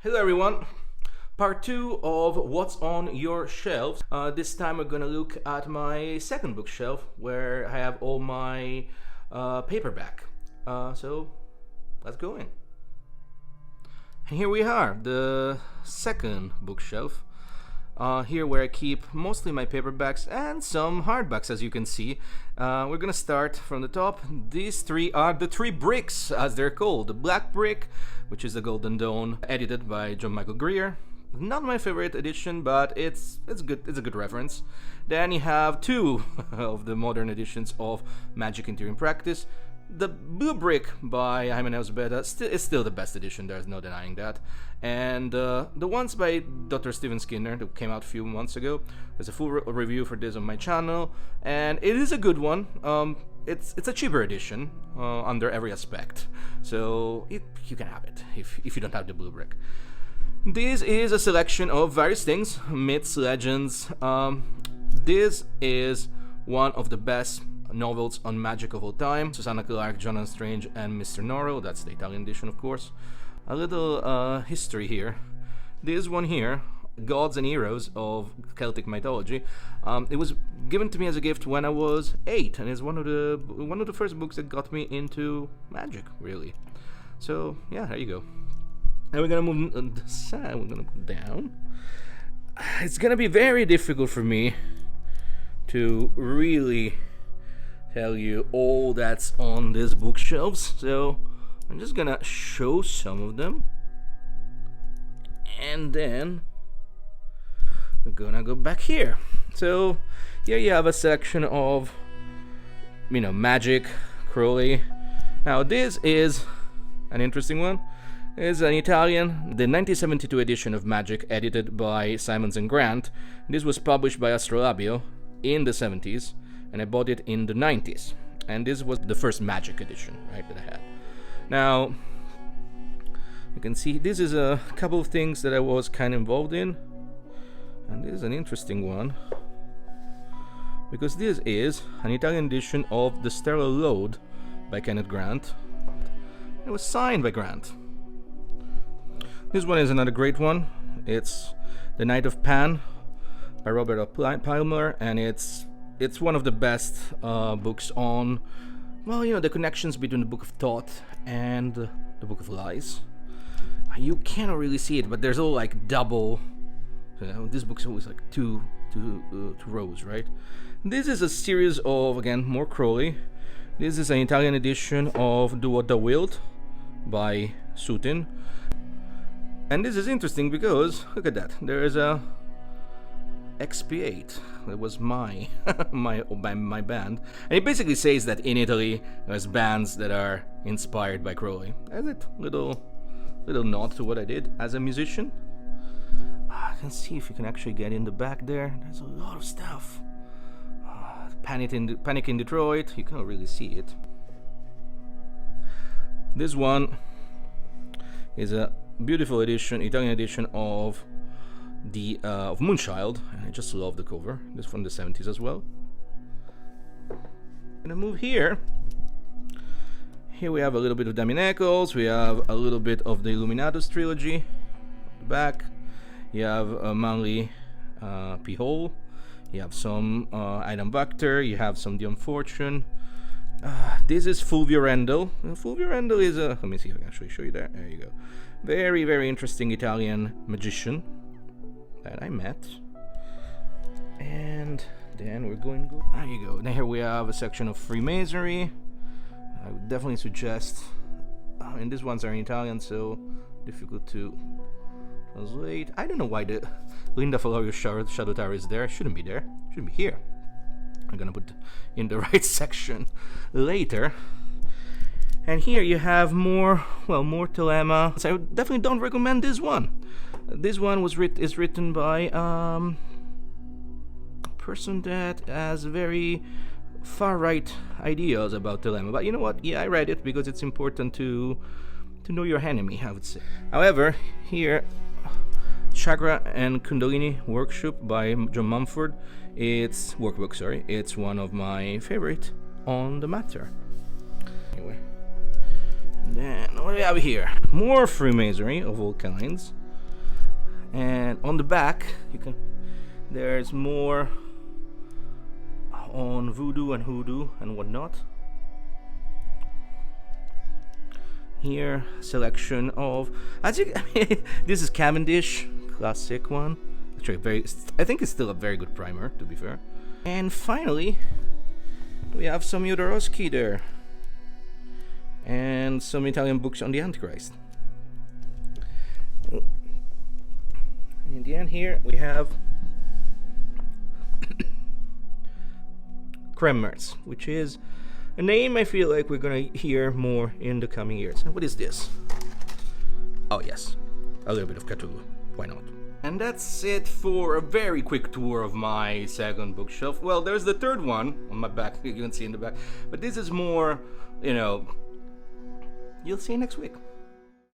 Hello everyone, part 2 of what's on your shelves. This time we're gonna look at my second bookshelf where I have all my paperback. So let's go in. And here we are, the second bookshelf. Here where I keep mostly my paperbacks and some hardbacks, as you can see. We're gonna start from the top. These three are the three bricks, as they're called. The Black Brick, which is the Golden Dawn, edited by John Michael Greer. Not my favorite edition, but it's good. It's a good reference. Then you have two of the modern editions of Magick in Theory and Practice. The Blue Brick by Jaime Beta is still the best edition, there's no denying that. And the ones by Dr. Steven Skinner that came out a few months ago. There's a full review for this on my channel, and it is a good one. It's a cheaper edition under every aspect, so you can have it if you don't have the Blue Brick. This is a selection of various things, myths, legends. This is one of the best novels on Magick of all time. Susanna Clarke, Jonathan Strange, and Mr. Norrell. That's the Italian edition, of course. A little history here. This one here, Gods and Heroes of Celtic Mythology. It was given to me as a gift when I was 8, and it's one of the first books that got me into Magick, really. So yeah, there you go. And we're gonna move on the side. We're gonna put down. It's gonna be very difficult for me to really tell you all that's on these bookshelves, so I'm just gonna show some of them, and then we're gonna go back here. So here you have a section of, Magick, Crowley. Now this is an interesting one. It's an Italian, the 1972 edition of Magick, edited by Simons and Grant. This was published by Astrolabio in the 70s, and I bought it in the 90s. And this was the first Magick edition, right, that I had. Now, you can see this is a couple of things that I was kind of involved in. And this is an interesting one, because this is an Italian edition of The Sterile Load by Kenneth Grant. It was signed by Grant. This one is another great one. It's The Knight of Pan by Robert Palmer, and it's one of the best books on, the connections between the Book of Thought and the Book of Lies. You cannot really see it, but there's all like double. This book's always like two rows, right? This is a series of, again, more Crowley. This is an Italian edition of Do What Thou Wilt by Sutin. And this is interesting because, look at that, there is a XP8. That was my band, and it basically says that in Italy there's bands that are inspired by Crowley. That's it. Little nod to what I did as a musician. I can see if you can actually get in the back there. There's a lot of stuff. Panic in Detroit. You can't really see it. This one is a beautiful edition, Italian edition of Moonchild, and I just love the cover. This is from the 70s as well. Gonna move here. Here we have a little bit of Damien Eccles. We have a little bit of the Illuminatus trilogy. The back, you have Manly P. Hole. You have some Adam Wachter. You have some Dion Fortune. This is Fulvio Rendel. Fulvio Rendel is a. Let me see if I can actually show you there. There you go. Very, very interesting Italian magician that I met. And then we're going to go. There you go. Now here we have a section of Freemasonry. I would definitely suggest. And these ones are in Italian, so difficult to translate. I don't know why the Linda Falorio Shadow Tower is there. Shouldn't be there. Shouldn't be here. I'm gonna put in the right section later. And here you have more Thelema. So I definitely don't recommend this one. This one is written by a person that has very far-right ideas about Thelema. But you know what? Yeah, I read it because it's important to know your enemy, I would say. However, here, Chakra and Kundalini Workshop by John Mumford. It's one of my favorite on the matter. Anyway. And then what do we have here? More Freemasonry of all kinds. And on the back, there's more on voodoo and hoodoo and whatnot. Here, selection of, this is Cavendish, classic one. Actually, I think it's still a very good primer, to be fair. And finally, we have some Jodorowsky there, and some Italian books on the Antichrist. And in the end here, we have Kremmerz, which is a name I feel like we're gonna hear more in the coming years. And what is this? Oh yes, a little bit of Cthulhu. Why not? And that's it for a very quick tour of my second bookshelf. Well, there's the third one on my back, you can see in the back. But this is more, you'll see next week.